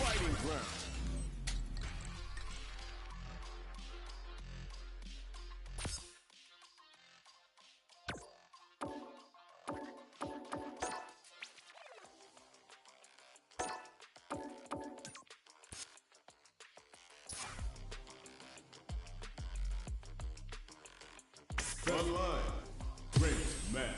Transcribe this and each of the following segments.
fighting ground. Online. Great match.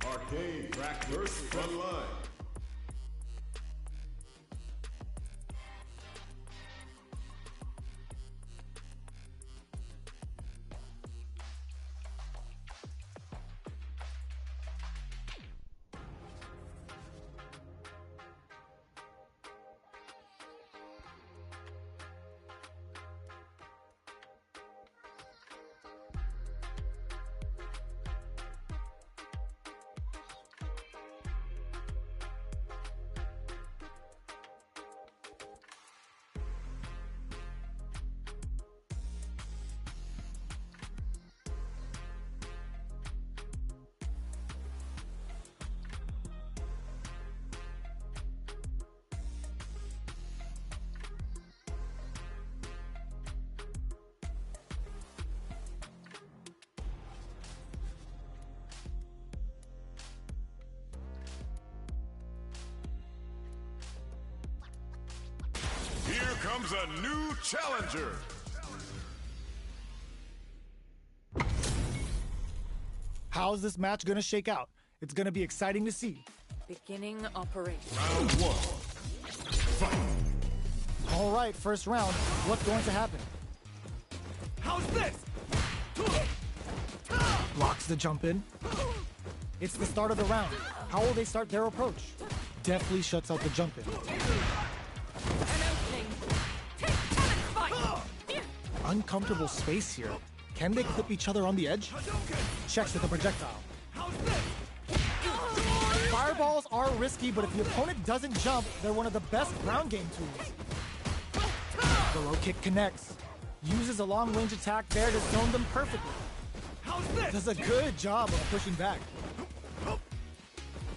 Arcade Practice Online. Here comes a new challenger. How's this match gonna shake out? It's gonna be exciting to see. Beginning operation. Round one. Fight. All right, first round. What's going to happen? How's this? Blocks the jump in. It's the start of the round. How will they start their approach? Deftly shuts out the jump in. Uncomfortable space here. Can they clip each other on the edge? Checks with a projectile. Fireballs are risky, but if the opponent doesn't jump, they're one of the best ground game tools. The low kick connects. Uses a long-range attack there to zone them perfectly. Does a good job of pushing back.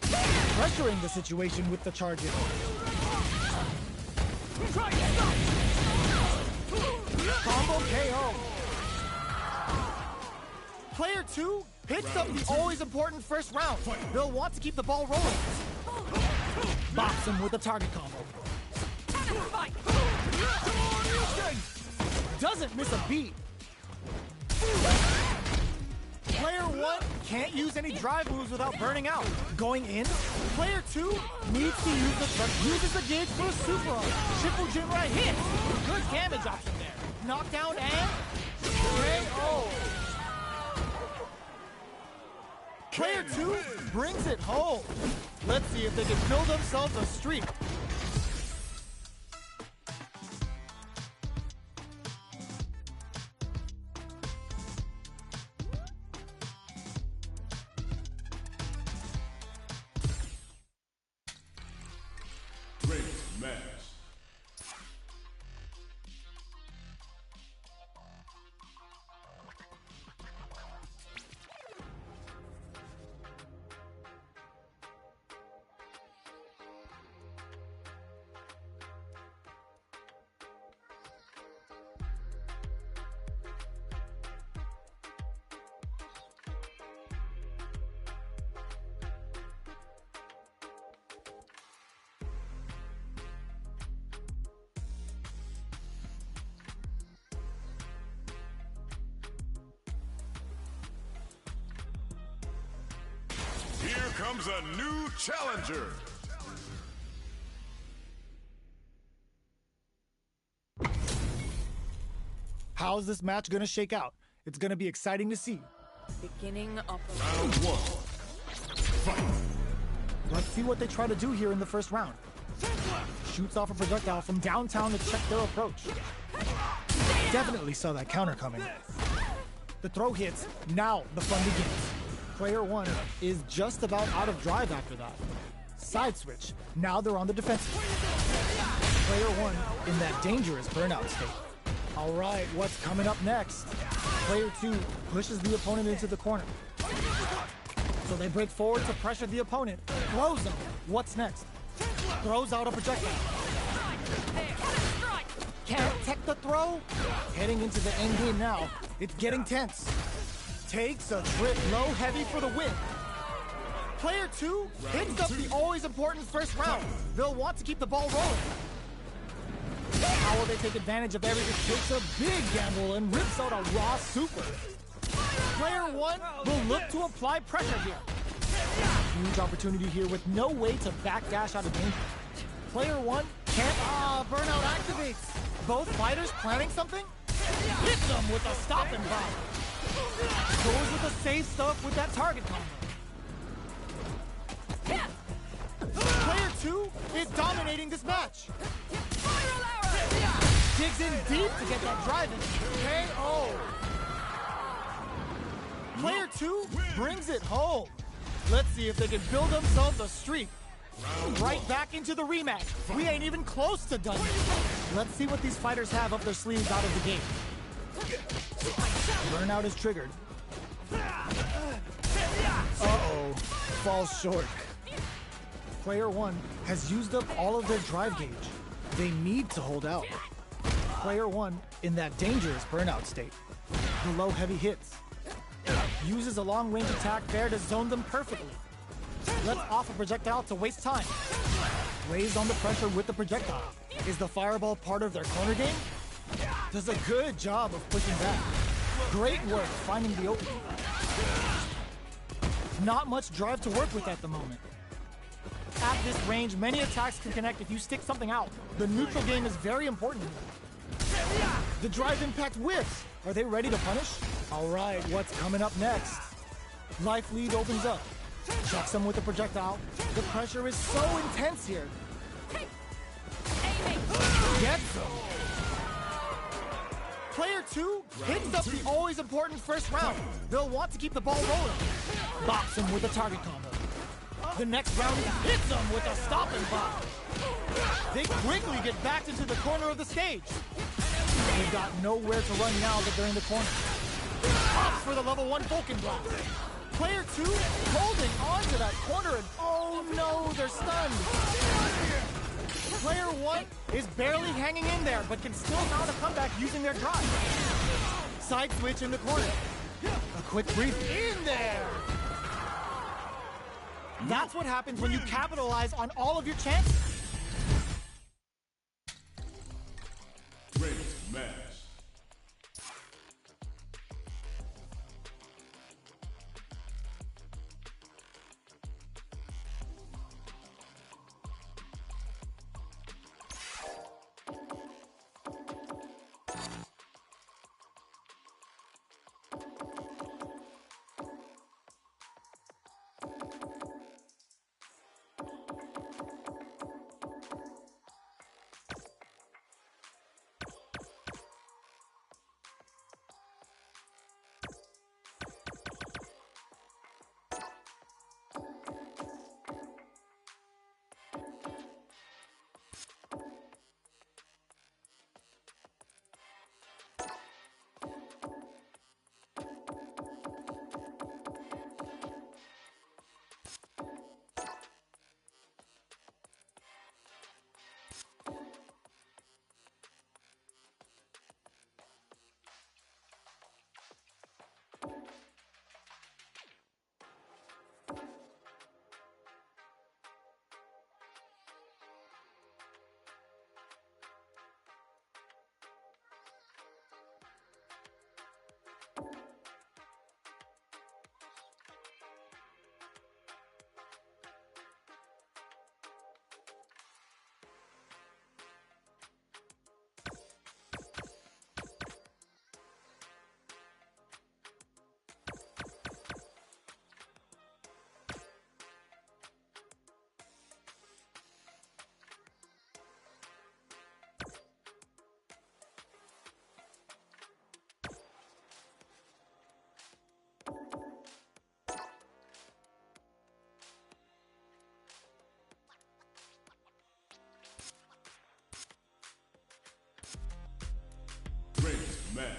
Pressuring the situation with the charge in. Combo KO. Player 2 hits up the always important first round. They'll want to keep the ball rolling. Box him with a target combo. Doesn't miss a beat. Player 1 can't use any drive moves without burning out. Going in, player 2 needs to use the truck, uses the gauge for a super arm. Shippujin right hit. Good damage option there. Knockdown and KO. Player 2 brings it home. Let's see if they can build themselves a streak. Great match. Here comes a new challenger. How's this match gonna shake out? It's going to be exciting to see. Beginning operation. Round one. Fight. Let's see what they try to do here in the first round. Shoots off a projectile from downtown to check their approach. Definitely saw that counter coming. The throw hits, now the fun begins. Player one is just about out of drive after that. Side switch, now they're on the defensive. Player one in that dangerous burnout state. All right, what's coming up next? Player two pushes the opponent into the corner. So they break forward to pressure the opponent. Throws them. What's next? Throws out a projectile. Can't tech the throw. Heading into the end game now. It's getting tense. Takes a trip low heavy for the win. Player two hits up the always important first round. They'll want to keep the ball rolling. How will they take advantage of everything? Takes a big gamble and rips out a raw super. Player one will look to apply pressure here. Huge opportunity here with no way to backdash out of danger. Player one can't. Burnout activates. Both fighters planning something? Hits them with a stop and bomb. Goes with the safe stuff with that target combo. Player two is dominating this match. Digs in deep to get that drive in. KO. Player two brings it home. Let's see if they can build themselves a streak. Right back into the rematch. We ain't even close to done. Let's see what these fighters have up their sleeves out of the game. Burnout is triggered. Uh-oh. Falls short. Player one has used up all of their drive gauge. They need to hold out. Player one in that dangerous burnout state. The low heavy hits. Uses a long range attack there to zone them perfectly. Lets off a projectile to waste time. Lays on the pressure with the projectile. Is the fireball part of their corner game? Does a good job of pushing back. Great work finding the opening. Not much drive to work with at the moment. At this range, many attacks can connect if you stick something out. The neutral game is very important here. The drive impact whiffs. Are they ready to punish? All right, what's coming up next? Life lead opens up. Checks them with a projectile. The pressure is so intense here. Gets them. Player two hits up the always important first round. They'll want to keep the ball rolling. Bops him with a target combo. The next round hits them with a stop and bop. They quickly get backed into the corner of the stage. They've got nowhere to run now that they're in the corner. Pops for the level 1 Vulcan Blast. Player two holding on to that corner and oh no, they're stunned. Player one is barely hanging in there, but can still mount a comeback using their drive. Side switch in the corner. A quick brief in there. That's what happens when you capitalize on all of your chances. Great match. match.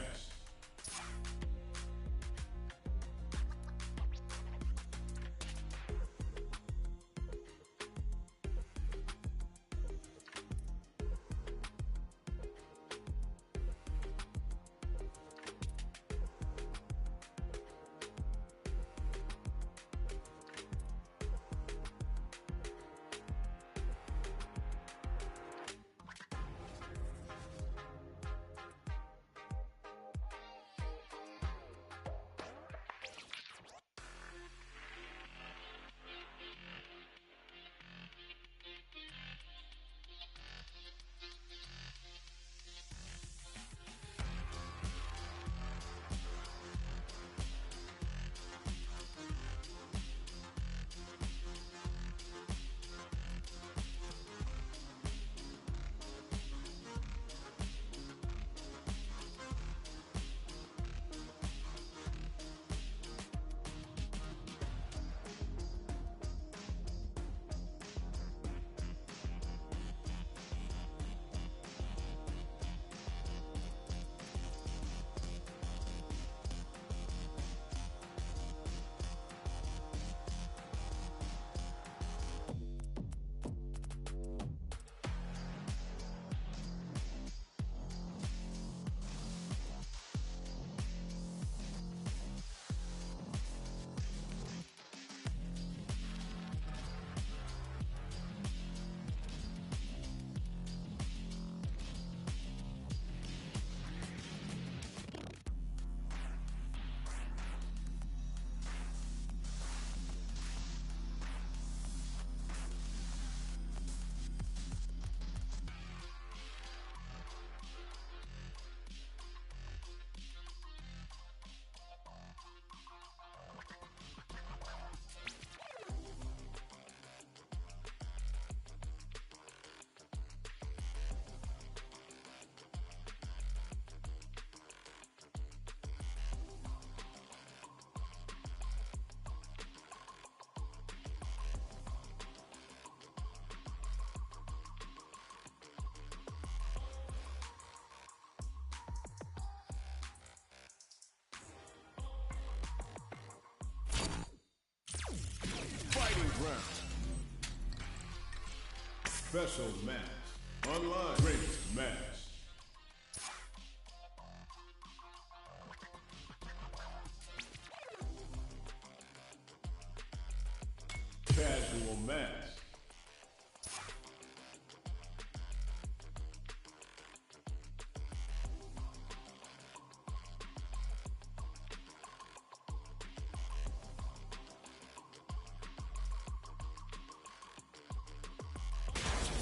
Round. Special match. Online race match. Casual match.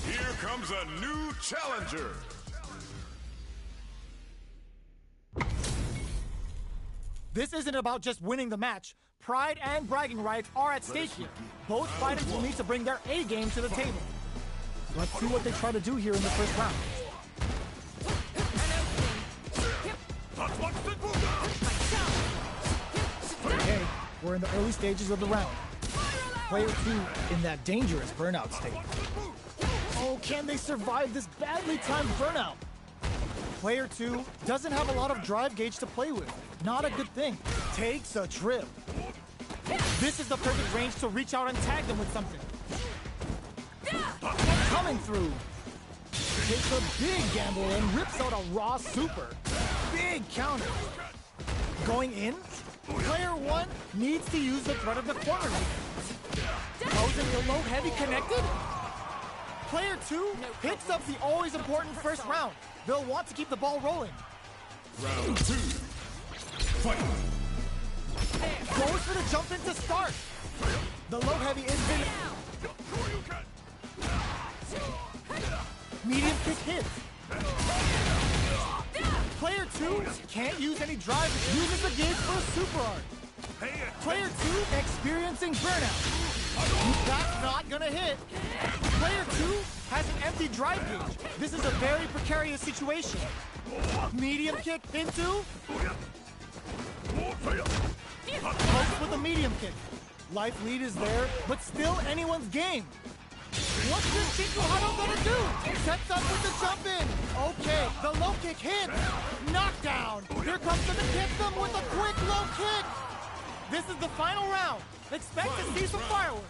Here comes a new challenger. This isn't about just winning the match. Pride and bragging rights are at stake here. Both fighters will need to bring their A game to the table. Let's see what they try to do here in the first round. Okay, we're in the early stages of the round. Player 2 in that dangerous burnout state. Oh, can they survive this badly timed burnout? Player 2 doesn't have a lot of drive gauge to play with. Not a good thing. Takes a trip. This is the perfect range to reach out and tag them with something. Coming through. Takes a big gamble and rips out a raw super. Big counter. Going in, player 1 needs to use the threat of the corner. Goes into low heavy connected. Player 2 picks up the always important first round. They'll want to keep the ball rolling. Round 2. Fight. Goes for the jump in to start. The low heavy is in. Medium kick hits. Player 2 can't use any drive. Uses the gauge for a super art. Player 2 experiencing burnout. That's not gonna hit. Player 2 has an empty drive gauge. This is a very precarious situation. Medium kick into. Pokes with a medium kick. Life lead is there, but still anyone's game. What's this Chico Hado gonna do? Sets up with the jump in. Okay, the The low kick hits. Knockdown. Here comes the them with a quick low kick. This is the final round. Expect to see some fireworks.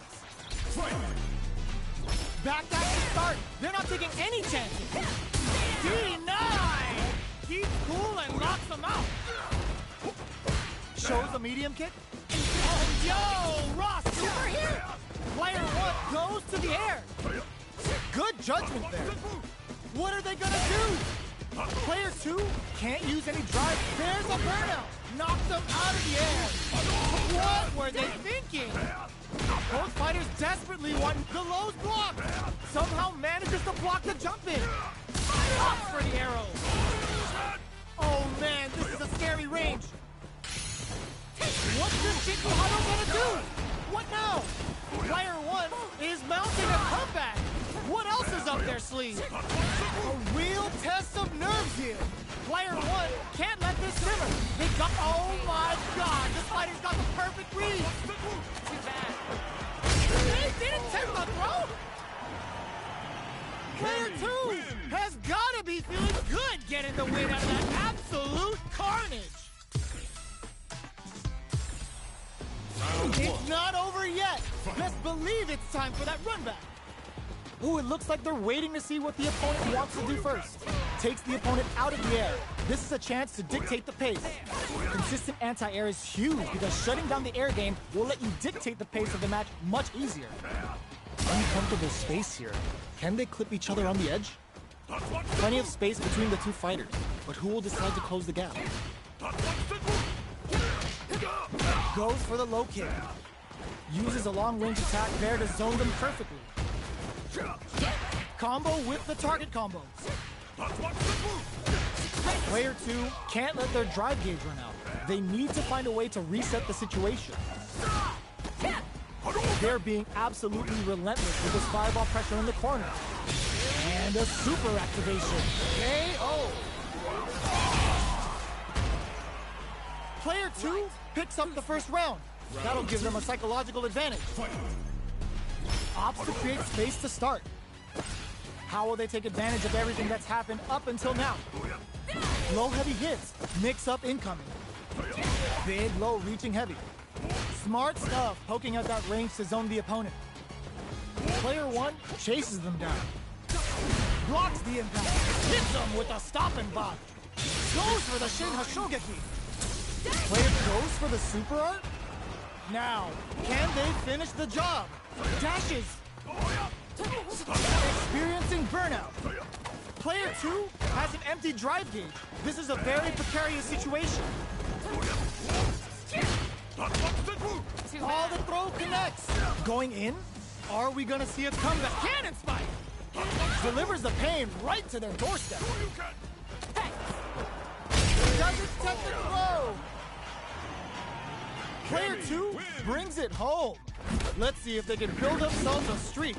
Back to start. They're not taking any chances. Denied. Keeps cool and knocks them out. Shows a medium kick. Oh, yo, Ross, super here. Player one goes to the air. Good judgment there. What are they gonna do? Player two can't use any drive. There's a burnout. Knocks them out of the air. What were they thinking? Both fighters desperately want the low's block. Somehow manages to block the jump in. Up for the arrow. Oh man, this is a scary range. What's this Shikuhado gonna do? What now? Player one is mounting a comeback. What else is up their sleeve? A real test of nerves here. Player one can't let this simmer. They got, oh my god, this fighter's got the perfect read. Too bad. They didn't take the throw. Player two has gotta be feeling good getting the win out of that absolute carnage. It's not over yet. Best believe it's time for that run back. Ooh, it looks like they're waiting to see what the opponent wants to do first. Takes the opponent out of the air. This is a chance to dictate the pace. Consistent anti-air is huge because shutting down the air game will let you dictate the pace of the match much easier. Uncomfortable space here. Can they clip each other on the edge? Plenty of space between the two fighters, but who will decide to close the gap? Goes for the low kick. Uses a long-range attack there to zone them perfectly. Combo with the target combo. Player two can't let their drive gauge run out. They need to find a way to reset the situation. They're being absolutely relentless with this fireball pressure in the corner. And a super activation. KO! Player two picks up the first round. That'll give them a psychological advantage. Opts to create space to start. How will they take advantage of everything that's happened up until now? Low heavy hits, mix up incoming. Big low reaching heavy. Smart stuff poking at that range to zone the opponent. Player one chases them down. Blocks the impact. Hits them with a stopping bot. Goes for the Shin Hashogeki. Player goes for the super art. Now, can they finish the job? Dashes. Experiencing burnout. Player two has an empty drive gauge. This is a very precarious situation. All the throw connects. Going in? Are we gonna see a comeback? Cannon spike! Delivers the pain right to their doorstep. Doesn't set the throw. Player two brings it home. Let's see if they can build themselves a streak.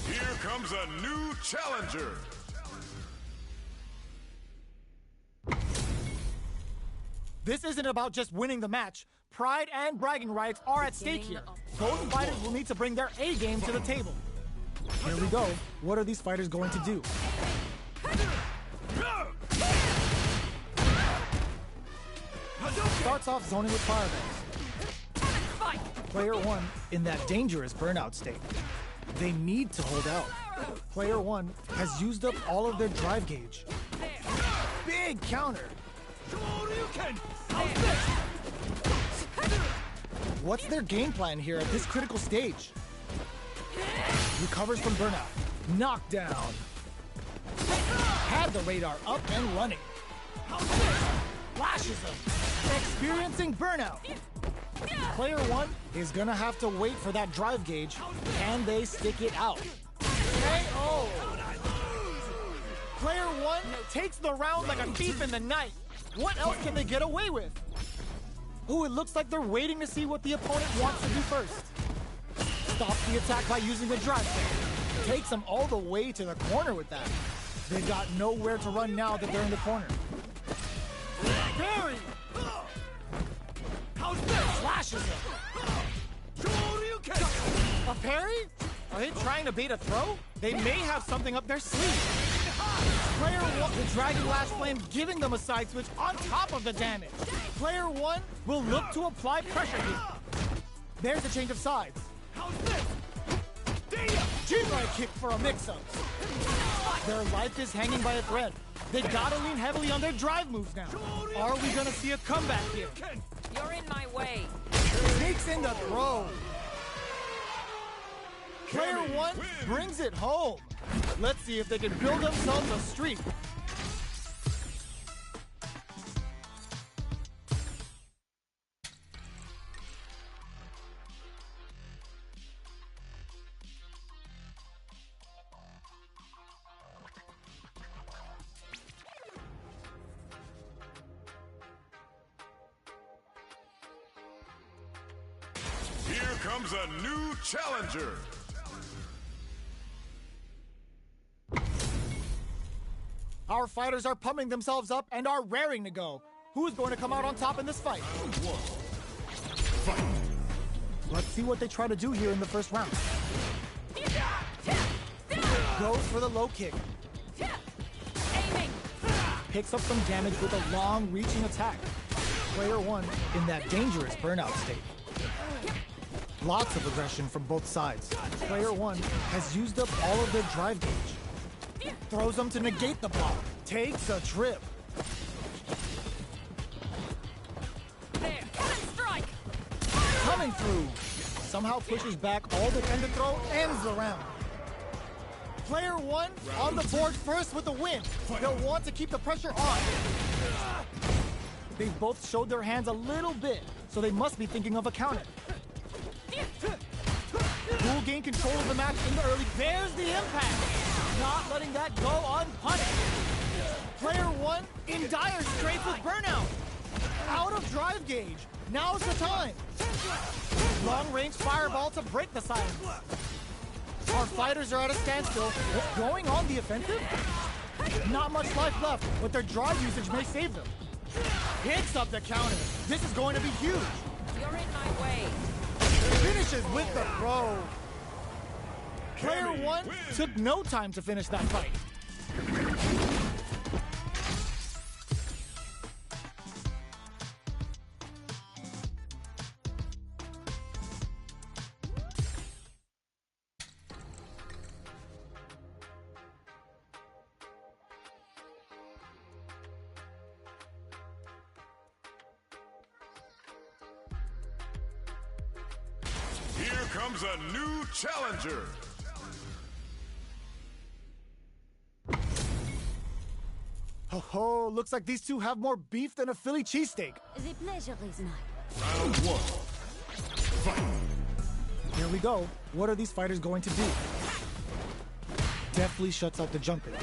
Here comes a new challenger. This isn't about just winning the match. Pride and bragging rights are at stake here. Both fighters will need to bring their A game to the table. Here we go. What are these fighters going to do? Starts off zoning with fireballs. Player one in that dangerous burnout state. They need to hold out. Player one has used up all of their drive gauge. Big counter. What's their game plan here at this critical stage? Recovers from burnout. Knockdown. had the radar up and running. Flashes them, experiencing burnout. Player 1 is gonna have to wait for that drive gauge. Can they stick it out? KO! Player 1 takes the round like a thief in the night. What else can they get away with? Ooh, it looks like they're waiting to see what the opponent wants to do first. Stops the attack by using the drive thing. Takes them all the way to the corner with that. They've got nowhere to run now that they're in the corner. Parry! How's this? Flashes him. A parry? Are they trying to bait a throw? They may have something up their sleeve. Player 1, the Dragon Lash Flame giving them a side switch on top of the damage. Player 1 will look to apply pressure here. There's a change of sides. How's this? G-right kick for a mix-up. Their life is hanging by a thread. They gotta lean heavily on their drive moves now. Are we gonna see a comeback here? You're in my way. Sneaks in the throw. Player 1 brings it home. Let's see if they can build themselves a streak. Here comes a new challenger. Our fighters are pumping themselves up and are raring to go. Who's going to come out on top in this fight? Let's see what they try to do here in the first round. Goes for the low kick. Aiming. Picks up some damage with a long-reaching attack. Player 1 in that dangerous burnout state. Lots of aggression from both sides. Player 1 has used up all of their drive gauge. Throws them to negate the block. Takes a trip. There. Cannon strike. Coming through. Somehow pushes back all the end throw, ends the round. Player 1 on the board first with the win. They'll want to keep the pressure on. They've both showed their hands a little bit, so they must be thinking of a counter. Who'll gain control of the match in the early. There's the impact. Not letting that go unpunished. Player 1 in dire straits with burnout. Out of drive gauge. Now's the time. Long-range fireball to break the silence. Our fighters are at a standstill. Going on the offensive? Not much life left, but their drive usage may save them. Picks up the counter. This is going to be huge. You're in my way. Finishes with the throw. Player 1 took no time to finish that fight. Here comes a new challenger. Oh, looks like these two have more beef than a Philly cheesesteak. The pleasure is mine. Round 1. Fight. Here we go. What are these fighters going to do? Deftly shuts out the jumping.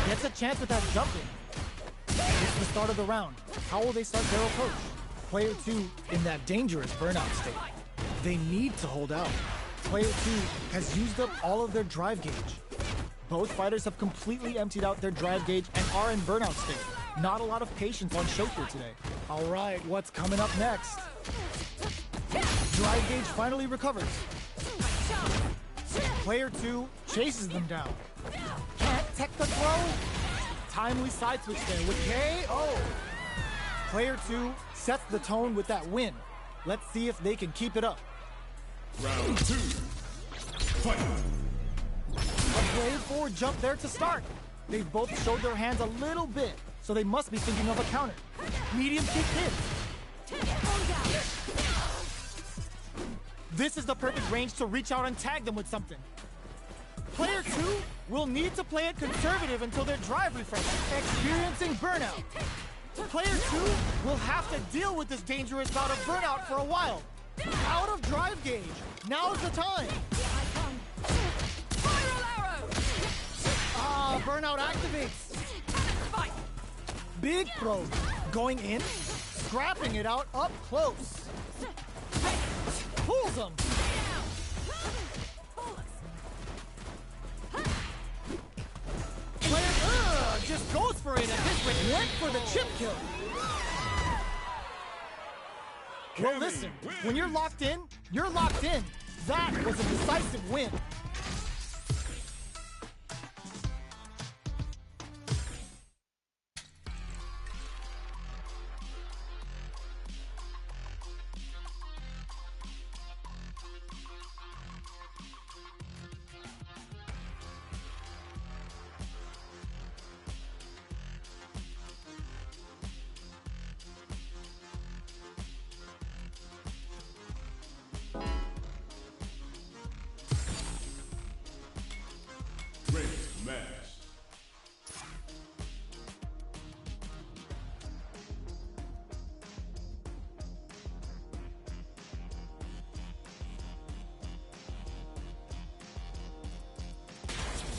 Gets a chance with that jumping. It's the start of the round. How will they start their approach? Player 2 in that dangerous burnout state. They need to hold out. Player 2 has used up all of their drive gauge. Both fighters have completely emptied out their drive gauge and are in burnout state. Not a lot of patience on show here today. All right, what's coming up next? Drive gauge finally recovers. Player 2 chases them down. Can't tech the throw. Timely side switch there with KO. Player 2 sets the tone with that win. Let's see if they can keep it up. Round 2. Fight. A brave forward jump there to start. They've both showed their hands a little bit, so they must be thinking of a counter. Medium kick hit. This is the perfect range to reach out and tag them with something. Player 2 will need to play it conservative until their drive refreshes, experiencing burnout. Player 2 will have to deal with this dangerous bout of burnout for a while. Out of drive gauge. Now's the time. Spiral arrow! Ah, burnout activates. Fight! Big throw. Going in, scrapping it out up close. Pulls him. Player just goes for it at this rate. Went for the chip kill. Well, listen, when you're locked in, you're locked in. That was a decisive win.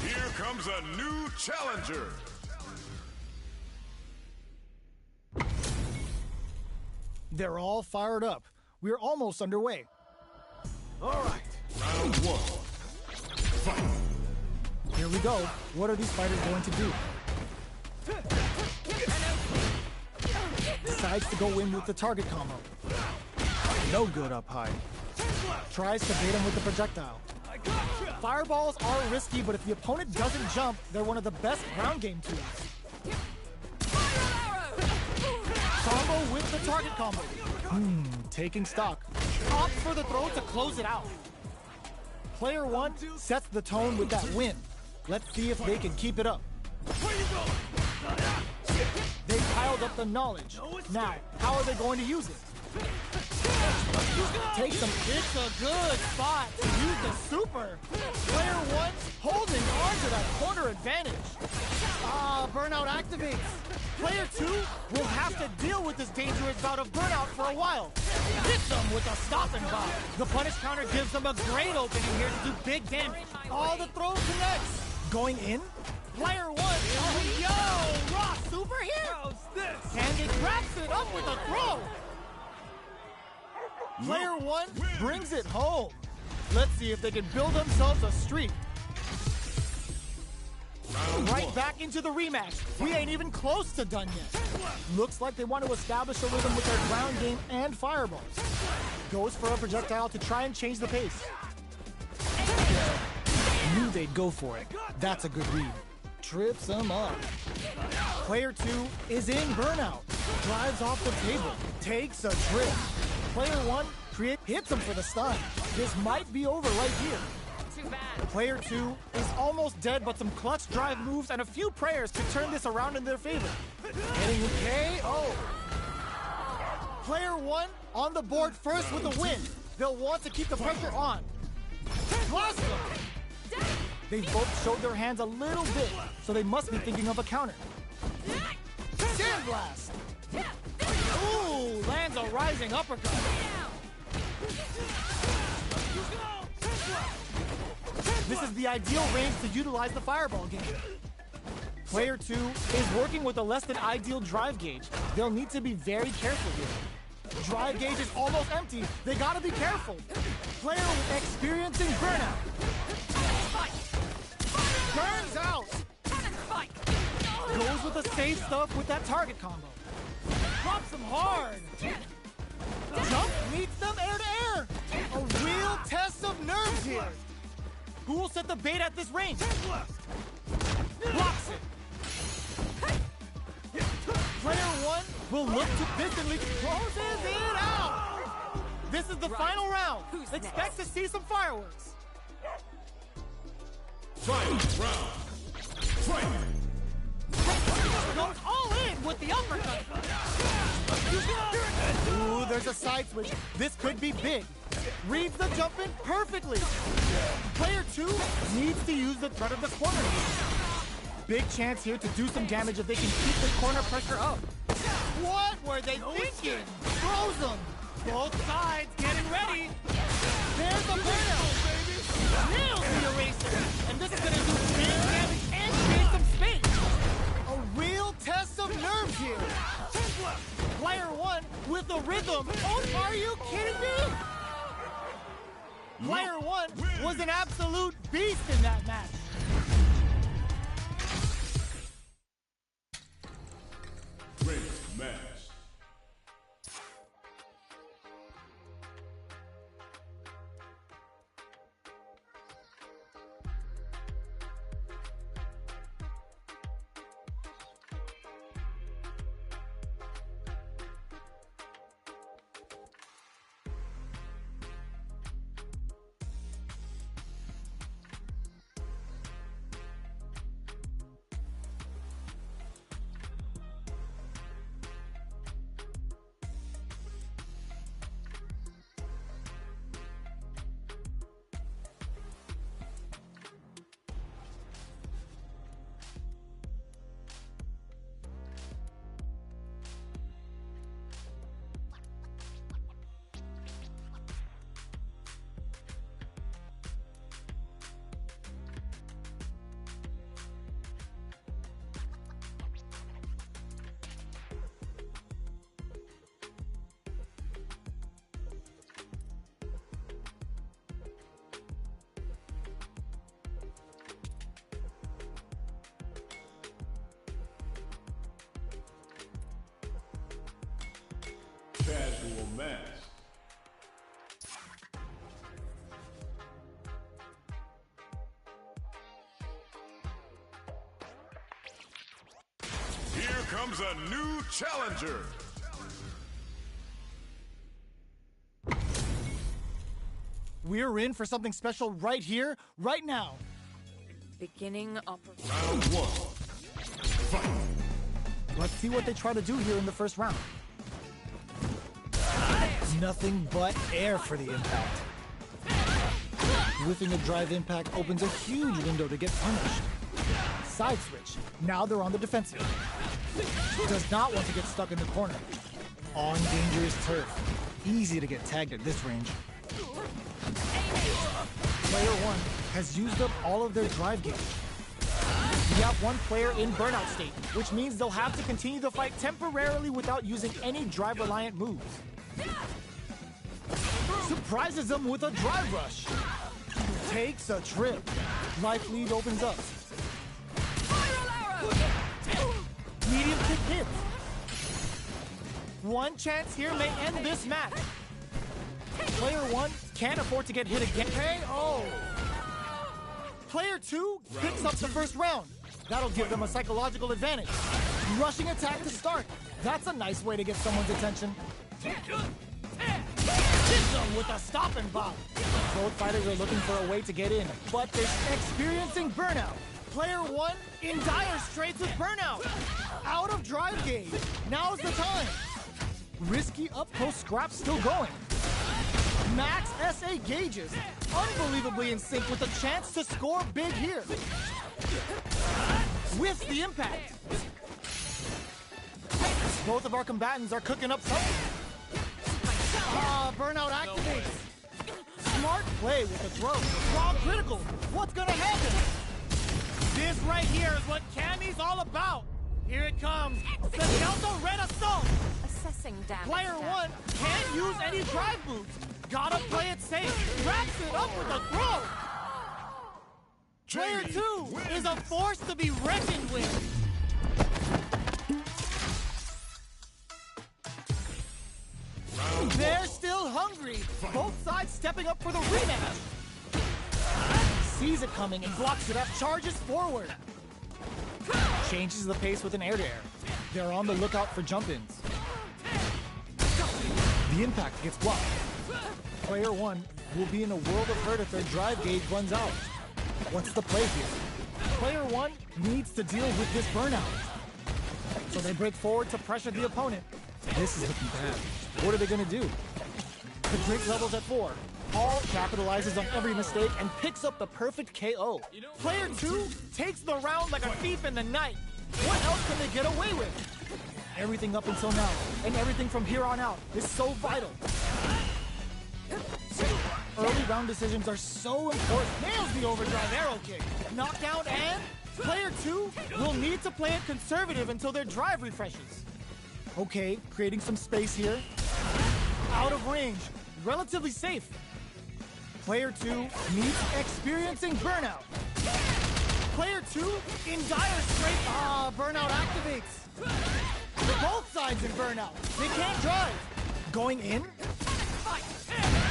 Here comes a new challenger. They're all fired up. We're almost underway. All right. Round 1. Fight. Here we go. What are these fighters going to do? Decides to go in with the target combo. No good up high. Tries to bait him with the projectile. Fireballs are risky, but if the opponent doesn't jump, they're one of the best ground game tools. Combo with the target combo. Taking stock. Opts for the throw to close it out. Player 1 sets the tone with that win. Let's see if they can keep it up. They piled up the knowledge. Now, how are they going to use it? Take some. It's a good spot to use the super. Player 1 holding on to that corner advantage. Ah, burnout activates. Player 2 will have to deal with this dangerous bout of burnout for a while. Hits them with a stop and bomb. The punish counter gives them a great opening here to do big damage. All the throw connects. Going in. Player 1. Oh, yo, raw super here. And he wraps it up with a throw. Player 1 brings it home. Let's see if they can build themselves a streak. Right back into the rematch. We ain't even close to done yet. Looks like they want to establish a rhythm with their ground game and fireballs. Goes for a projectile to try and change the pace. Knew they'd go for it. That's a good read. Trips them up. Player 2 is in burnout. Drives off the table. Takes a trip. Player 1 hits him for the stun. This might be over right here. Too bad. Player 2 is almost dead, but some clutch drive moves and a few prayers could turn this around in their favor. Getting a KO. Player 1 on the board first with a win. They'll want to keep the pressure on. Blast them! They both showed their hands a little bit, so they must be thinking of a counter. Sandblast! Ooh, lands a rising uppercut. This is the ideal range to utilize the fireball game. Player 2 is working with a less than ideal drive gauge. They'll need to be very careful here. Drive gauge is almost empty. They gotta be careful. Player experiencing burnout. Burns out. Goes with the safe stuff with that target combo. Drops them hard. Jump meets them air to air. A real test of nerves here. Who will set the bait at this range? Blocks it. Player 1 will look to distantly closes it out. This is the final round. Expect to see some fireworks. Final round. Fight. Goes all in with the uppercut. Ooh, there's a side switch. This could be big. reads the jump in perfectly. Player 2 needs to use the threat of the corner. Big chance here to do some damage if they can keep the corner pressure up. What were they thinking? Throws them. Both sides getting ready. There's the burnout. Nails the eraser. And this is going to do big damage and create some space. A real test of nerves here. Player 1 with the rhythm. Oh, are you kidding me? Player 1 was an absolute beast in that match. Great match. Casual match. Here comes a new challenger. We're in for something special right here, right now. Beginning operation. Round 1. Fight. Let's see what they try to do here in the first round. Nothing but air for the impact. Whiffing a drive impact opens a huge window to get punished. Side switch. Now they're on the defensive. Does not want to get stuck in the corner. On dangerous turf. Easy to get tagged at this range. Player 1 has used up all of their drive gauge. We have one player in burnout state, which means they'll have to continue the fight temporarily without using any drive-reliant moves. Surprises them with a drive rush. Takes a trip. Life lead opens up. Medium kick hits. One chance here may end this match. Player 1 can't afford to get hit again. KO! Player 2 picks up the first round. That'll give them a psychological advantage. Rushing attack to start. That's a nice way to get someone's attention. Hits them with a stop and bop. Both fighters are looking for a way to get in, but they're experiencing burnout. Player 1 in dire straits with burnout. Out of drive gauge. Now's the time. Risky up-close scrap still going. Max SA gauges. Unbelievably in sync with a chance to score big here. With the impact. Both of our combatants are cooking up something. Burnout activates. Smart play with the throw. Raw critical. What's gonna happen? This right here is what Cammy's all about. Here it comes. The Delta Red Assault. Assessing damage. Player 1 can't use any drive moves. Gotta play it safe. Wraps it up with a throw. Player 2 is a force to be reckoned with. They're still hungry. Both sides stepping up for the rematch. Sees it coming and blocks it up. Charges forward. Changes the pace with an air-to-air. They're on the lookout for jump-ins. The impact gets blocked. Player 1 will be in a world of hurt if their drive gauge runs out. What's the play here? Player 1 needs to deal with this burnout. So they break forward to pressure the opponent. This is looking bad. What are they going to do? The drink level's at 4. Paul capitalizes on every mistake and picks up the perfect KO. Player 2 takes the round like a thief in the night. What else can they get away with? Everything up until now, and everything from here on out, is so vital. Early round decisions are so important. Nails the overdrive arrow kick. Knockdown, and player 2 will need to play it conservative until their drive refreshes. Okay, creating some space here. Out of range, relatively safe. Player 2 meets experiencing burnout. Player 2 in dire straits. Burnout activates. Both sides in burnout. They can't drive. Going in?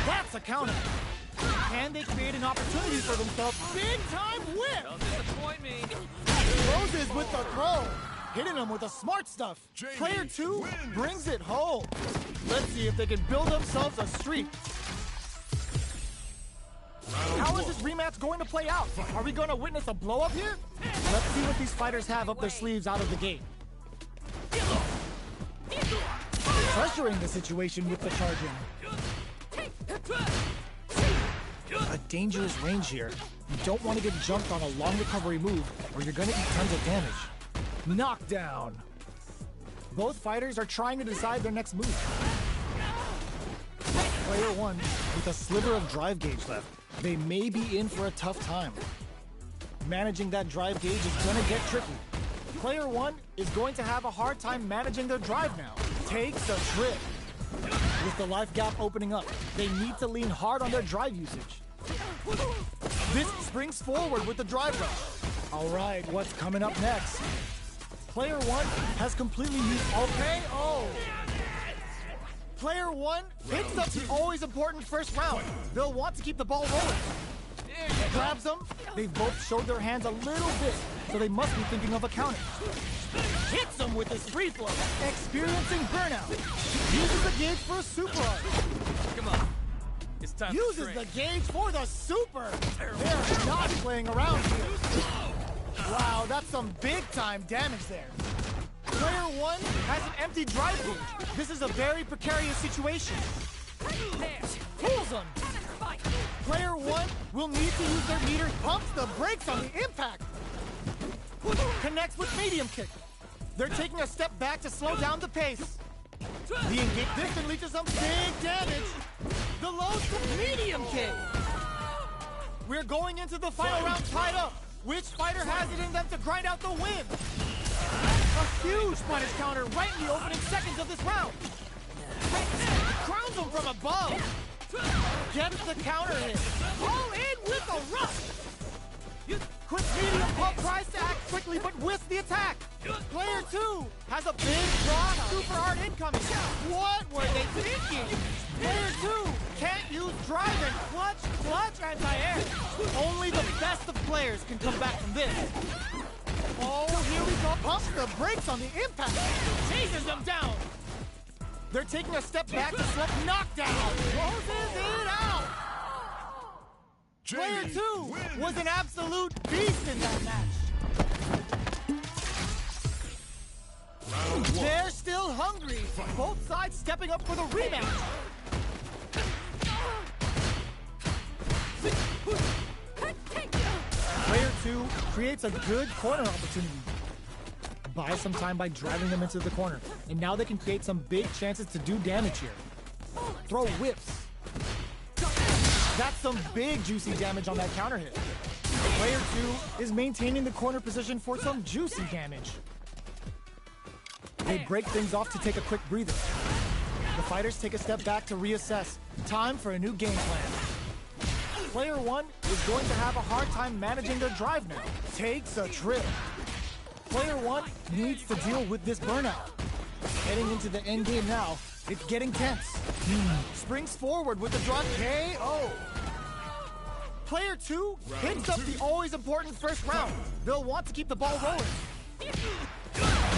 That's a counter. Can they create an opportunity for themselves? Big time whip! Don't disappoint me. Closes with the throw. Hitting them with the smart stuff. Player 2 brings it home. Let's see if they can build themselves a streak. How is this rematch going to play out? Are we going to witness a blow-up here? Let's see what these fighters have up their sleeves out of the gate. Pressuring the situation with the charge in. A dangerous range here. You don't want to get jumped on a long recovery move, or you're going to eat tons of damage. Knockdown. Both fighters are trying to decide their next move. Player 1 with a sliver of drive gauge left. They may be in for a tough time. Managing that drive gauge is going to get tricky. Player 1 is going to have a hard time managing their drive now. Takes a trip. With the life gap opening up, they need to lean hard on their drive usage. This springs forward with the drive rush. All right, what's coming up next? Player 1 has completely used KO. Player 1 picks up the always important first round. They'll want to keep the ball rolling. Grabs them. They've both showed their hands a little bit, so they must be thinking of a counter. Hits them with his free flow. Experiencing burnout. Uses the gauge for a super art. Come on. It's time Uses the gauge for the super. They're not playing around here. Wow, that's some big-time damage there. Player 1 has an empty drive gauge. This is a very precarious situation. Pulls them. Player 1 will need to use their meter. Pumps the brakes on the impact. Connects with medium kick. They're taking a step back to slow down the pace. The engage distance leads to some big damage. The low to medium kick. We're going into the final round tied up. Which fighter has it in them to grind out the win? A huge punish counter right in the opening seconds of this round. Crowns him from above. Gets the counter hit. All in with a rush. Quick medium pump tries to act quickly but whiffs the attack. Player 2 has a big draw super art incoming. What were they thinking? Player 2 can't use drive and clutch anti-air. Only the best of players can come back from this. Oh, here we go. Pumps the brakes on the impact. Chases them down. They're taking a step back to slip knockdown. Closes it out. Player 2 was an absolute beast in that match. They're still hungry. Both sides stepping up for the rematch. Player 2 creates a good corner opportunity. Buys some time by driving them into the corner. And now they can create some big chances to do damage here. Throw whips. That's some big juicy damage on that counter hit. Player 2 is maintaining the corner position for some juicy damage. They break things off to take a quick breather. The fighters take a step back to reassess. Time for a new game plan. Player 1 is going to have a hard time managing their drive now. Takes a trip. Player 1 needs to deal with this burnout. Heading into the end game now, it's getting tense. Springs forward with the drop KO. Player 2 picks up the always important first round. They'll want to keep the ball rolling.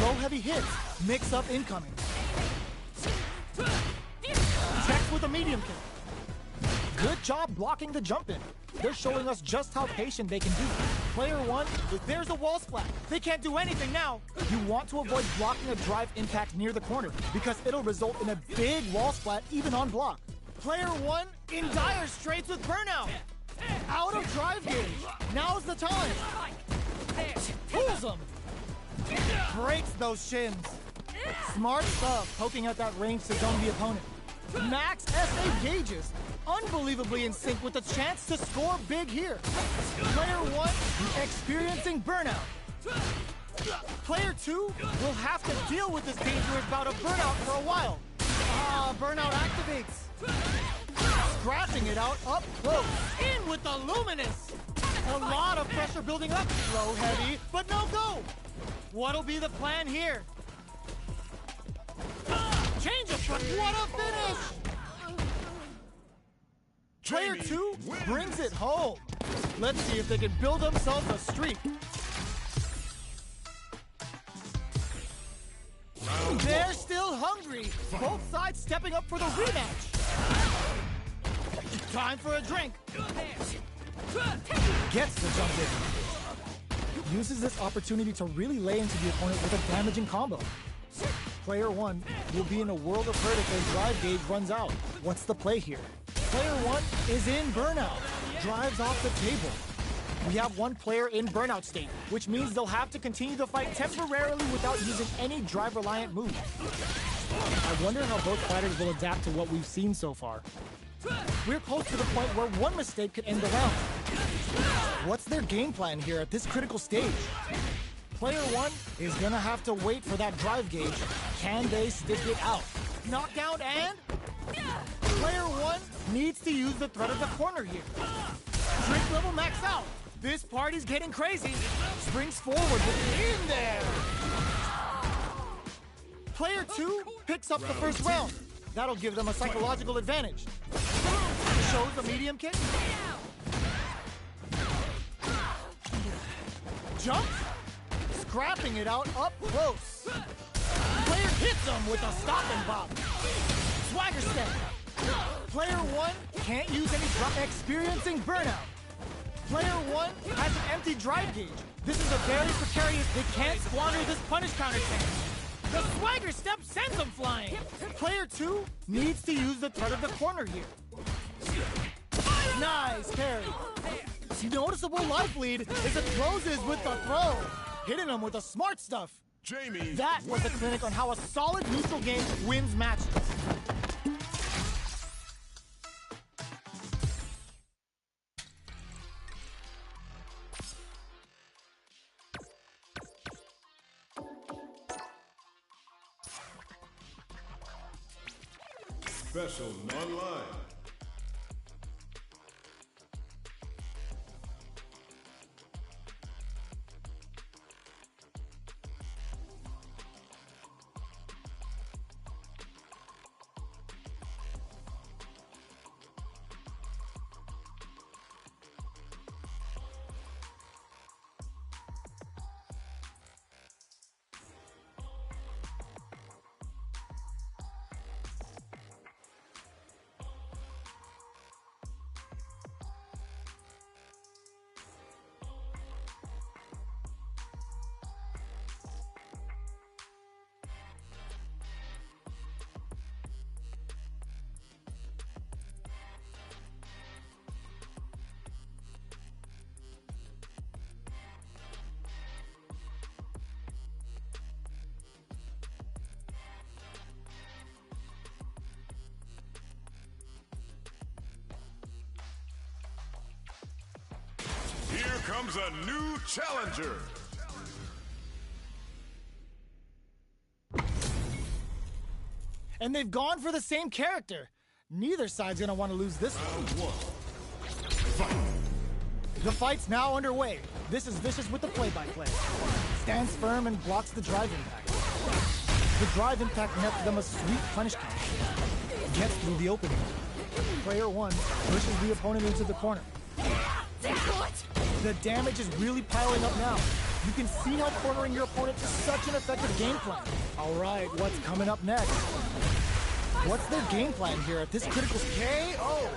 Low heavy hits, mix up incoming. Checks with a medium kick. Good job blocking the jump in. They're showing us just how patient they can be. Player 1, if there's a wall splat, they can't do anything now. You want to avoid blocking a drive impact near the corner because it'll result in a big wall splat even on block. Player 1 in dire straits with burnout. Out of drive gauge. Now's the time. Pulls him. Breaks those shins. Smart stuff, poking out that range to zone the opponent. Max SA gauges. Unbelievably in sync with the chance to score big here. Player 1 experiencing burnout. Player 2 will have to deal with this dangerous bout of burnout for a while. Burnout activates. Scratching it out up close. In with the luminous. A lot of pressure building up. Low heavy, but no go. What'll be the plan here? Change of front. What a finish! Player 2 brings it home. Let's see if they can build themselves a streak. They're still hungry. Both sides stepping up for the rematch. Time for a drink. Gets the jump in. Uses this opportunity to really lay into the opponent with a damaging combo. Player 1 will be in a world of hurt if their drive gauge runs out. What's the play here? Player 1 is in burnout. Drives off the table. We have one player in burnout state, which means they'll have to continue the fight temporarily without using any drive-reliant moves. I wonder how both fighters will adapt to what we've seen so far. We're close to the point where one mistake could end the round. What's their game plan here at this critical stage? Player 1 is gonna have to wait for that drive gauge. Can they stick it out? Knockout and... Player 1 needs to use the threat of the corner here. Drink level max out. This party's getting crazy. Springs forward with in there. Player 2 picks up the first round. That'll give them a psychological advantage. Shows a medium kick. Jumps. Scrapping it out up close. Player hits him with a stop and bop. Swagger step. Player 1 can't use any drop. Experiencing burnout. Player 1 has an empty drive gauge. This is a very precarious. They can't squander this punish counter chance. The swagger step sends him flying. Player 2 needs to use the threat of the corner here. Nice parry. Noticeable life lead as it closes with the throw. Hitting him with the smart stuff. Jamie. That was a clinic on how a solid neutral game wins matches. Special online. Here comes a new challenger. And they've gone for the same character. Neither side's gonna want to lose this one. The fight's now underway. This is Vicious with the play-by-play. Stands firm and blocks the drive impact. The drive impact nets them a sweet punish counter. Gets through the opening. Player 1 pushes the opponent into the corner. The damage is really piling up now. You can see how cornering your opponent is such an effective game plan. All right, what's coming up next? What's their game plan here at this critical KO?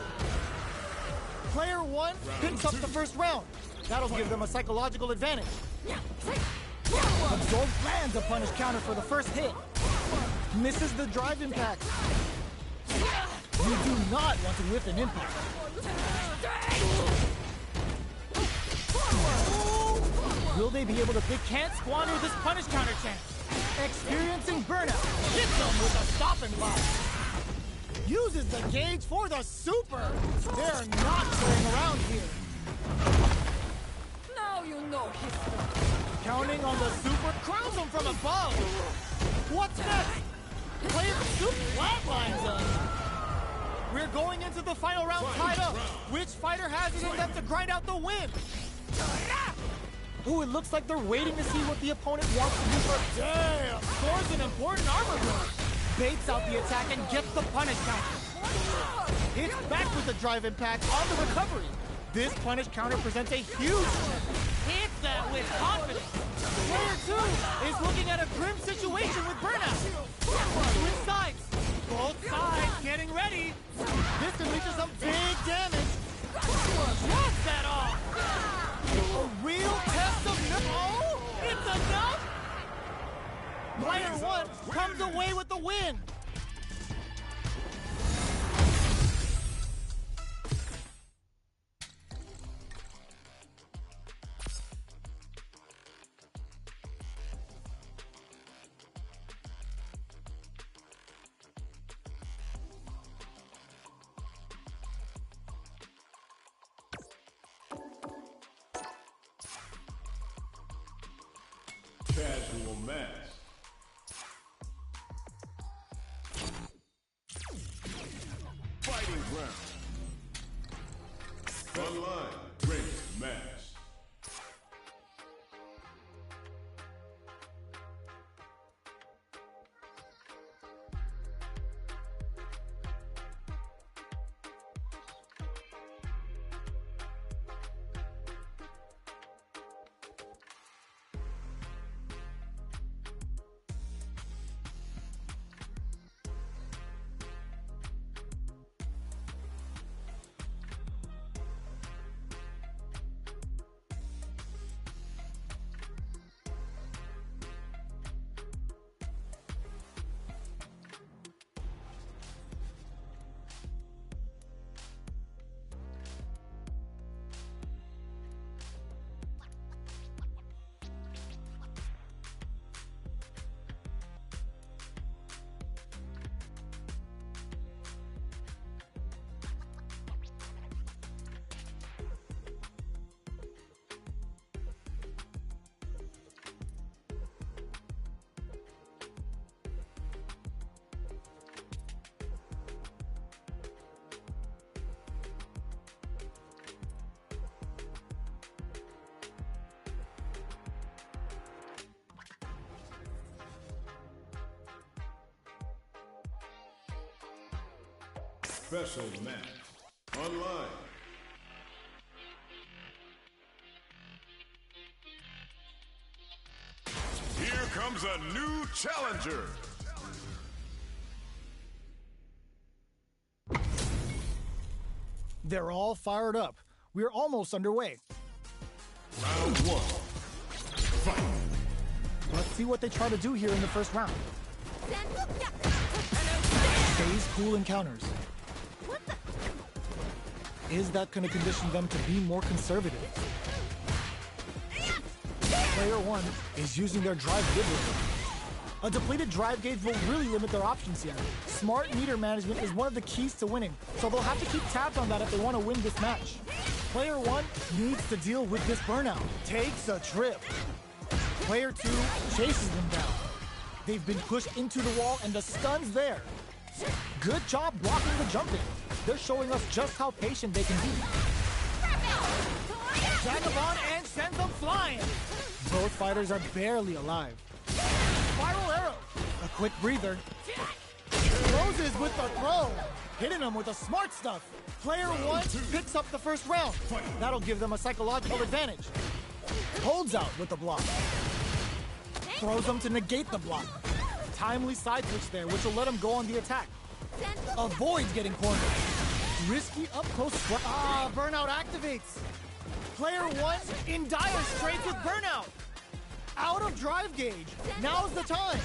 Player 1 picks up the first round. That'll give them a psychological advantage. Absorb lands a punish counter for the first hit. Misses the drive impact. You do not want to whiff an impact. Will they be able to? They can't squander this punish counter chance. Experiencing burnout. Hits them with a stop and block. Uses the gauge for the super. They're not playing around here. Now you know history. Counting on the super, crowns him from above. What's next? Player soup flatlines us. We're going into the final round tied up. Which fighter has it in them to grind out the win? Ooh, it looks like they're waiting to see what the opponent wants to do first. Damn! Scores an important armor burst. Baits out the attack and gets the punish counter. Hits back with the drive impact on the recovery. This punish counter presents a huge chance. Hits that with confidence. Player 2 is looking at a grim situation with burnout. Switch sides. Both sides getting ready. This could lead to some big damage. What's that off? A real test of oh, it's enough. Player 1 comes away with the win. Casual match. Fighting round. Online race match. Special match. Online. Here comes a new challenger. They're all fired up. We're almost underway. Round 1. Fight. Let's see what they try to do here in the first round. Stays cool in counters. Is that going to condition them to be more conservative? Player 1 is using their drive liberally. A depleted drive gauge will really limit their options here. Smart meter management is one of the keys to winning, so they'll have to keep tabs on that if they want to win this match. Player 1 needs to deal with this burnout. Takes a trip. Player 2 chases them down. They've been pushed into the wall and the stun's there. Good job blocking the jumping. They're showing us just how patient they can be. Vagabond and sends them flying. Both fighters are barely alive. Spiral arrow. A quick breather. Closes with the throw. Hitting them with the smart stuff. Player 1 picks up the first round. That'll give them a psychological advantage. Holds out with the block. Throws them to negate the block. Timely side switch there, which will let him go on the attack. Avoids getting cornered. Risky up close. Burnout activates. Player 1 in dire straits with burnout. Out of drive gauge. Now's the time.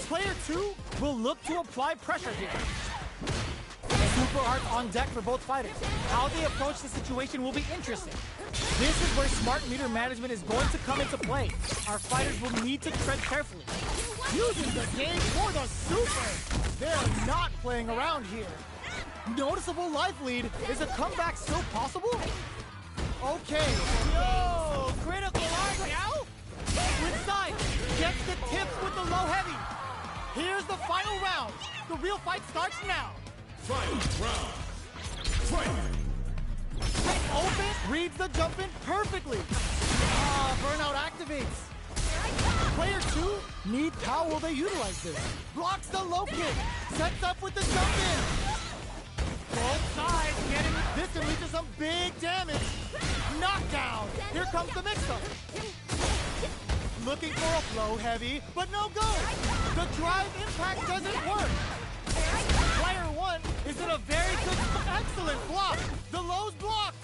Player 2 will look to apply pressure here. Soup super arts on deck for both fighters. How they approach the situation will be interesting. This is where smart meter management is going to come into play. Our fighters will need to tread carefully. Using the game for the super! They're not playing around here. Noticeable life lead. Is a comeback still possible? Okay. Yo! Critical art now? Which side gets the tips with the low heavy? Here's the final round. The real fight starts now. Final round. Fight! Open, reads the jump in perfectly. Burnout activates. Player 2 need how will they utilize this? Blocks the low kick, sets up with the jump in. Both sides getting this and leads to some big damage. Knockdown. Here comes the mix-up. Looking for a flow heavy, but no go. The drive impact doesn't work. Player 1 is in a very good, excellent block. The low's blocked.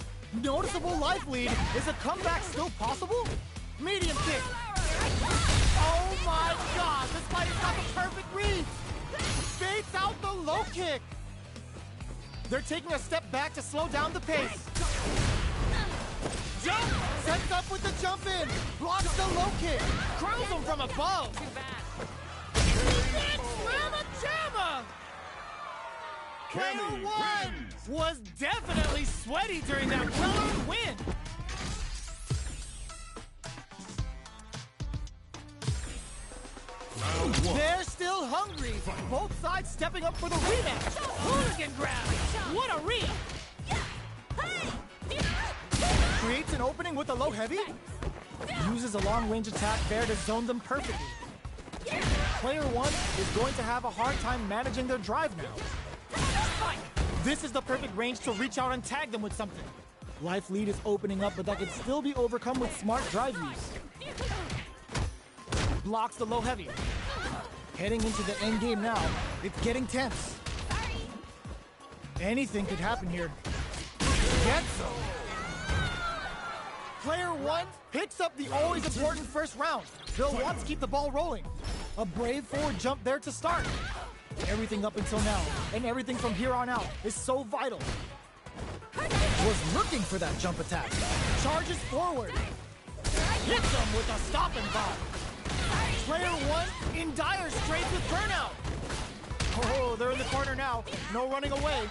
Noticeable life lead. Is a comeback still possible? Medium kick. Oh my god, this fighter's got the perfect read. Baits out the low kick. They're taking a step back to slow down the pace. Jump! Sets up with the jump in. Blocks the low kick. Curls him from above. Too bad. It's Jamma! Player Cammy 1 wins. was definitely sweaty during that well-earned win. Round 1. They're still hungry. Both sides stepping up for the rematch. Hooligan grab. What a reel. Creates an opening with a low heavy. Uses a long-range attack there to zone them perfectly. Player 1 is going to have a hard time managing their drive now. This is the perfect range to reach out and tag them with something. Life lead is opening up, but that can still be overcome with smart drive use. Blocks the low heavy. Heading into the end game now. It's getting tense. Anything could happen here. Gets him. Player 1 picks up the always important first round. They'll want to keep the ball rolling. A brave forward jump there to start. Everything up until now, and everything from here on out, is so vital. Was looking for that jump attack. Charges forward. Hits them with a stop and bomb. Player 1 in dire straits with burnout. Oh, they're in the corner now. No running away.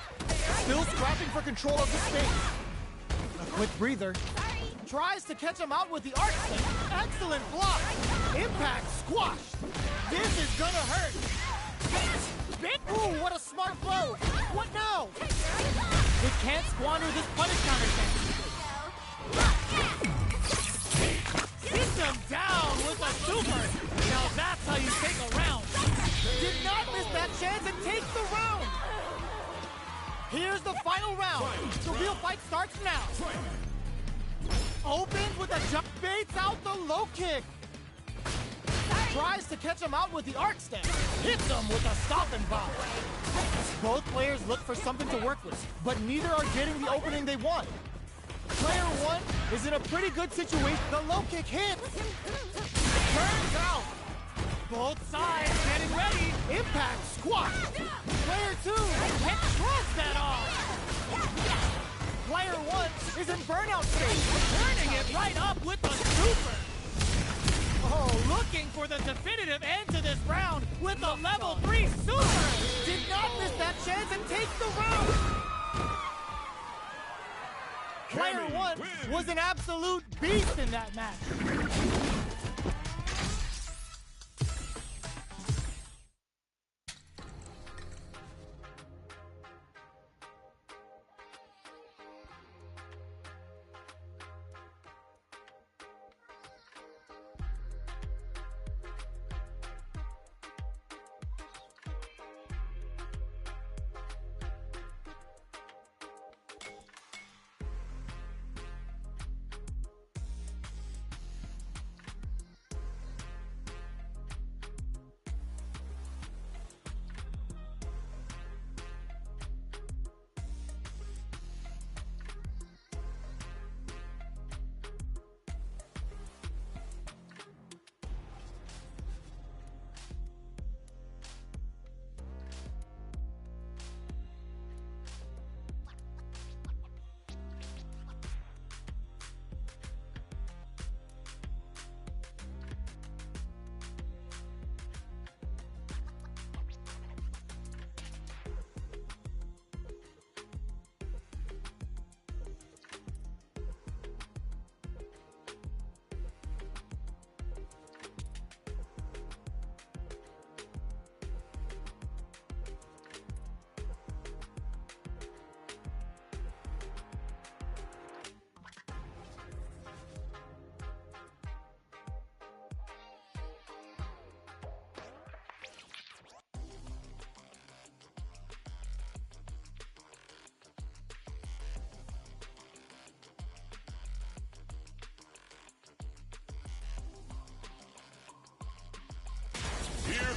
Still scrapping for control of the space. A quick breather. Tries to catch him out with the arc stick. Excellent block. Impact squashed. This is gonna hurt. Ooh, what a smart blow. What now? They can't squander this punish counter thing. Hits him down with a super. Now that's how you take a round. Did not miss that chance and takes the round. Here's the final round. The real fight starts now. Opens with a jump, baits out the low kick. Tries to catch him out with the arc stack. Hits him with a stop and bomb. Both players look for something to work with, but neither are getting the opening they want. Player 1 is in a pretty good situation. The low kick hits. Turns out. Both sides getting ready. Impact squash. Player 2 can't trust that off. Player 1 is in burnout state. Turning it right up with the super. Oh, looking for the definitive end to this round with a level 3 super. Did not miss that chance and takes the round. Player 1 was an absolute beast in that match.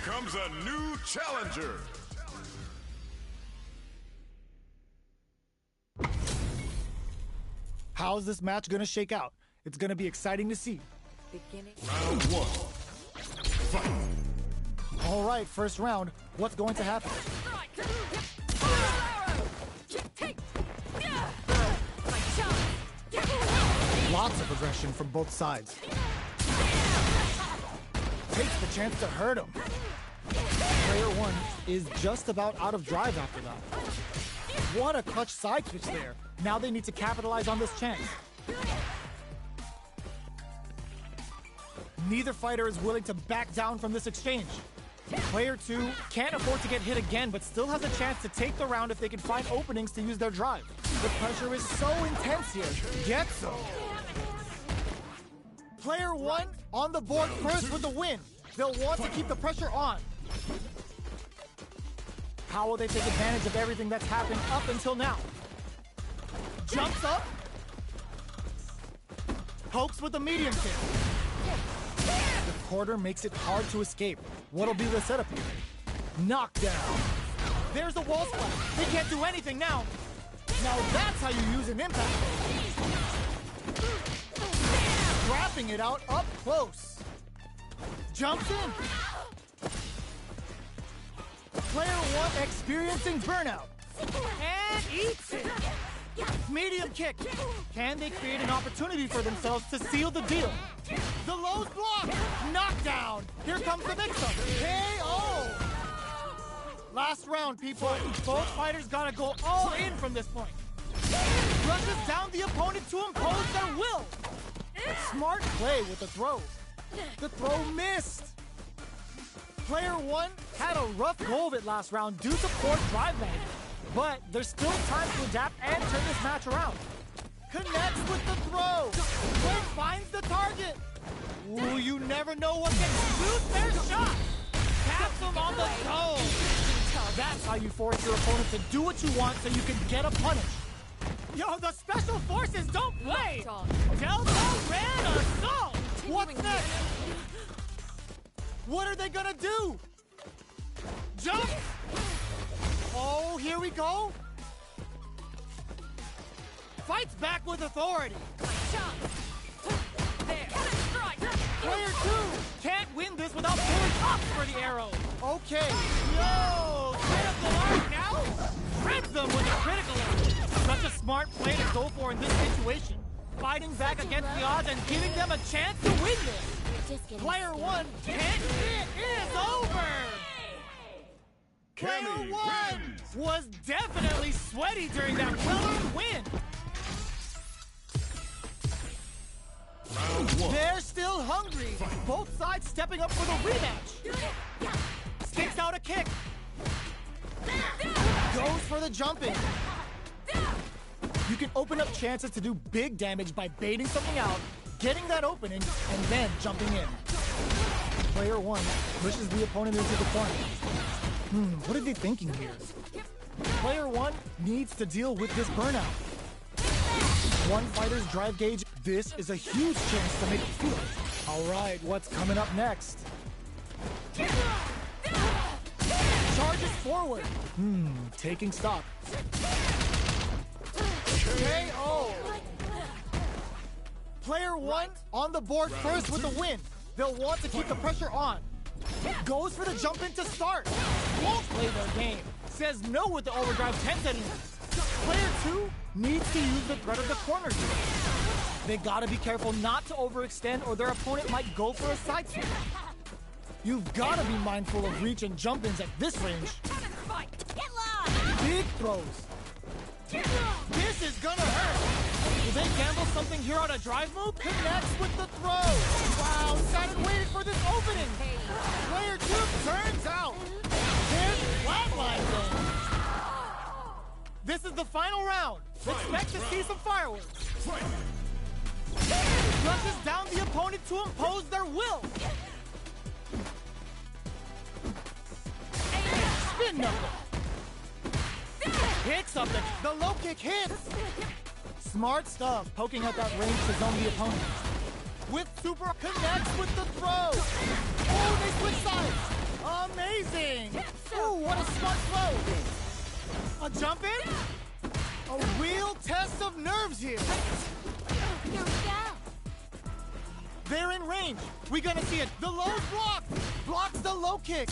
comes a new challenger. How's this match gonna shake out? It's gonna be exciting to see. Beginning. Round one. Fight. All right, first round. What's going to happen? Lots of aggression from both sides. Takes the chance to hurt him. Player one is just about out of drive after that. What a clutch side switch there. Now they need to capitalize on this chance. Neither fighter is willing to back down from this exchange. Player two can't afford to get hit again, but still has a chance to take the round if they can find openings to use their drive. The pressure is so intense here. Gets them. Player one on the board first with the win. They'll want to keep the pressure on. How will they take advantage of everything that's happened up until now? Jumps up. Pokes with the medium kick. The quarter makes it hard to escape. What'll be the setup here? Knockdown. There's the wall splash. They can't do anything now. Now that's how you use an impact. Wrapping it out up close. Jumps in. Player one experiencing burnout. And eats it. Medium kick. Can they create an opportunity for themselves to seal the deal? The low's blocked. Knockdown. Here comes the mix-up. KO. Last round, people. Both fighters gotta go all in from this point. Rushes down the opponent to impose their will. Smart play with the throw. The throw missed. Player one had a rough go of it last round due to poor drive management. But there's still time to adapt and turn this match around. Connects with the throw. Quick finds the target. Ooh, you never know what can lose their shot. Taps them on the toe. That's how you force your opponent to do what you want so you can get a punish. Yo, the special forces don't play. Delta Red Assault. What's next? What are they gonna do? Jump. Oh, here we go. Fights back with authority. Player two can't win this without pulling up for the arrow. Okay. Yo, set up the mark now. Shreds them with a critical arrow. Such a smart play to go for in this situation. Fighting back against the odds and giving them a chance to win this. Player one can't. It is over. Player Cammy one wins. was definitely sweaty during that well-earned win. Round one. They're still hungry. Both sides stepping up for the rematch. Sticks out a kick. Goes for the jumping. You can open up chances to do big damage by baiting something out, getting that opening, and then jumping in. Player one pushes the opponent into the corner. What are they thinking here? Player one needs to deal with this burnout. One fighter's drive gauge. This is a huge chance to make it feel. All right, what's coming up next? Charges forward. Taking stock. KO. Player one on the board first with the win. They'll want to keep the pressure on. Goes for the jump in to start. Won't play their game. Says no with the overdrive 10 setting. Player two needs to use the threat of the corner here. They gotta be careful not to overextend or their opponent might go for a side switch. You've gotta be mindful of reach and jump-ins at this range. Big throws. This is gonna hurt. Will they gamble something here on a drive move? Connects with the throw. Wow, started waiting for this opening. Player two turns out. There's flatline then. This is the final round. Expect to see some fireworks. Rushes down the opponent to impose their will. Spin knuckle. Hits something. The low kick hits. Smart stuff, poking at that range to zone the opponent. With super connects with the throw. Oh, they switch sides. Amazing! Ooh, what a smart throw! A jump in? A real test of nerves here. Here we go. They're in range. We gonna see it. The low block! Blocks the low kick.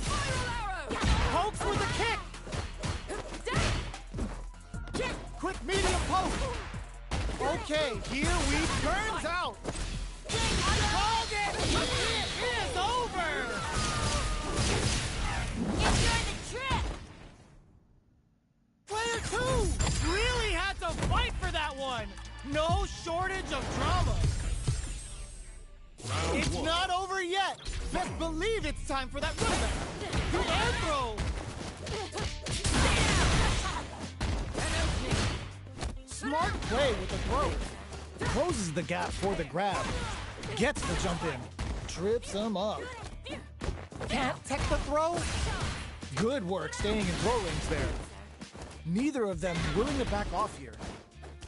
Pokes with a kick. Quick medium poke. Okay, here we turns out. Called it! It is over! Enjoy the trip. Player 2 really had to fight for that one. No shortage of drama. It's not over yet. Best believe it's time for that comeback. The air throw. Smart play with the throw. Closes the gap for the grab. Gets the jump in. Trips him up. Can't tech the throw. Good work staying in throw range there. Neither of them willing to back off here.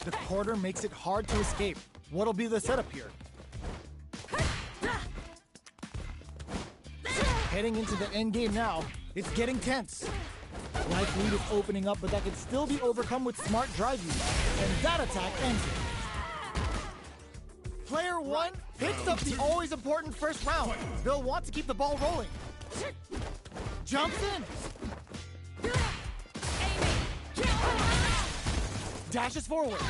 The quarter makes it hard to escape. What'll be the setup here? Heading into the end game now. It's getting tense. Life lead is opening up, but that can still be overcome with smart drive use. And that attack ends it. Player 1 picks up the always important first round. They'll want to keep the ball rolling. Jumps in. Dashes forward.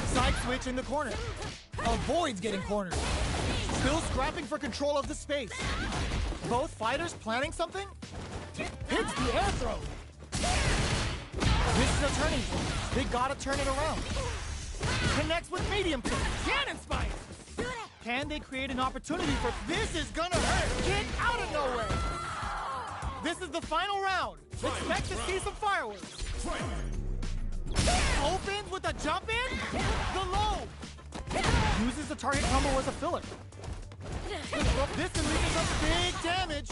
Side switch in the corner. Avoids getting cornered. Still scrapping for control of the space. Both fighters planning something? Hits the air throw. This is a turning point. They gotta turn it around. Connects with medium kick. Cannon spike. Can they create an opportunity for this is gonna hurt? Get out of nowhere. This is the final round. Expect to see some fireworks. Opens with a jump in. The low. Uses the target combo as a filler. This unleashes some big damage.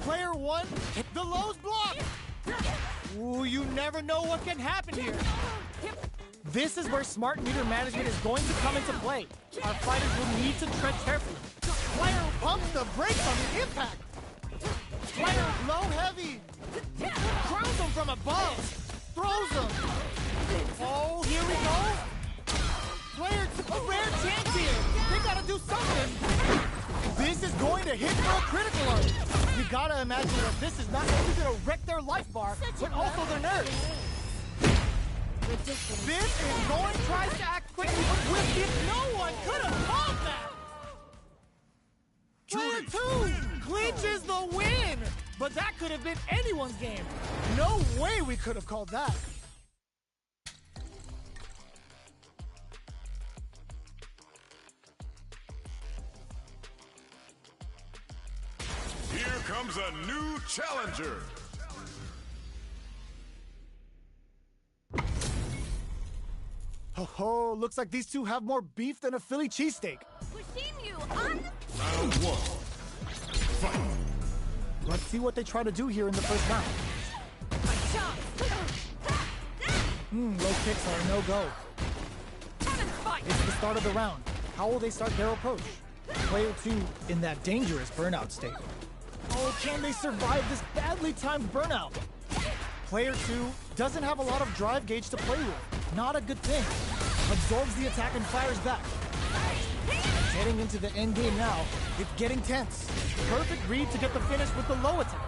Player 1, the low's block. Ooh, you never know what can happen here. This is where smart meter management is going to come into play. Our fighters will need to tread carefully. Player pumps the brakes on the impact. Player low heavy. Crowns him from above. Throws him. Oh, here we go. Player 2, a rare chance here. They gotta do something. This is going to hit for a critical on it. You gotta imagine that this is not only gonna wreck their life bar, but also their nerves. This is going tries to act quickly, but with it, no one could have called that. Player 2 clinches the win, but that could have been anyone's game. No way we could have called that. Here comes a new challenger. Oh, looks like these two have more beef than a Philly cheesesteak. Round 1. Fight. Let's see what they try to do here in the first round. Low kicks are a no-go. It's the start of the round. How will they start their approach? Player 2 in that dangerous burnout state. Oh, can they survive this badly timed burnout? Player 2 doesn't have a lot of drive gauge to play with. Not a good thing. Absorbs the attack and fires back. Heading into the end game now, it's getting tense. Perfect read to get the finish with the low attack.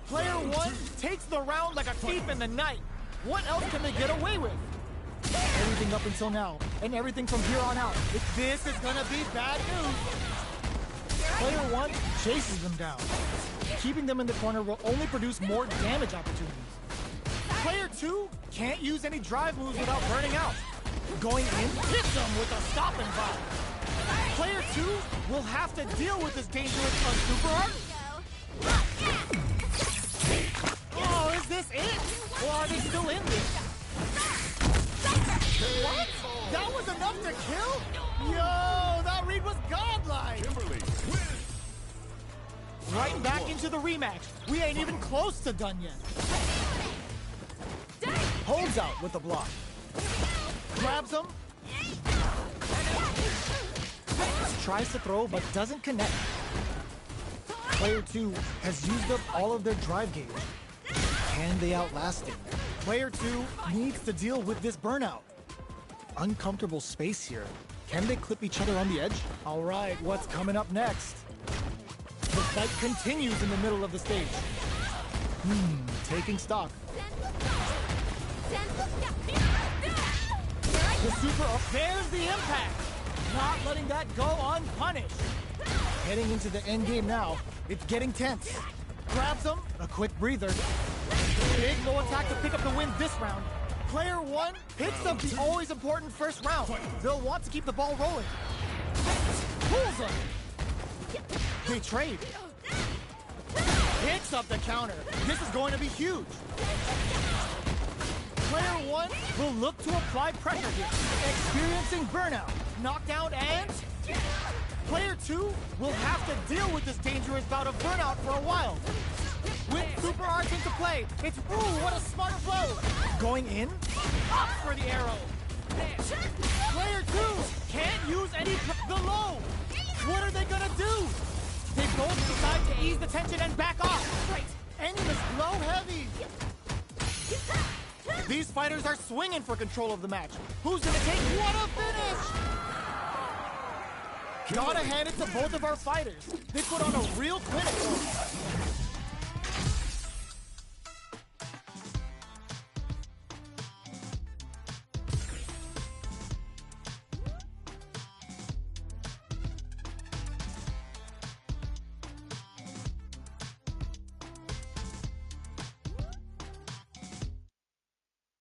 Player 1 takes the round like a thief in the night. What else can they get away with? Everything up until now, and everything from here on out. This is gonna be bad news. Player 1 chases them down. Keeping them in the corner will only produce more damage opportunities. Player 2 can't use any drive moves without burning out. Going in, hits them with a stop and vibe. Player 2 will have to deal with this dangerous super art. Oh, is this it? Or are they still in this? What? That was enough to kill? Yo, that read was godlike. Right back into the rematch. We ain't even close to done yet. Holds out with the block. Grabs him. Tries to throw, but doesn't connect. Player 2 has used up all of their drive gauge. Can they outlast it? Player 2 needs to deal with this burnout. Uncomfortable space here. Can they clip each other on the edge? All right, what's coming up next? The fight continues in the middle of the stage. Taking stock. The super, there's the impact! Not letting that go unpunished. Heading into the end game now. It's getting tense. Grabs him, a quick breather. Big low attack to pick up the win this round. Player 1 picks up the always important first round. They'll want to keep the ball rolling. Pulls him. They trade. Picks up the counter. This is going to be huge. Player 1 will look to apply pressure here. Experiencing burnout. Knockdown and... Player 2 will have to deal with this dangerous bout of burnout for a while. With super arts into play, it's what a smart blow! Going in, up for the arrow. Player 2 can't use any the low. What are they gonna do? They both decide to ease the tension and back off. Ending this blow heavy. These fighters are swinging for control of the match. Who's gonna take what a finish? Gotta hand it to both of our fighters. They put on a real clinic.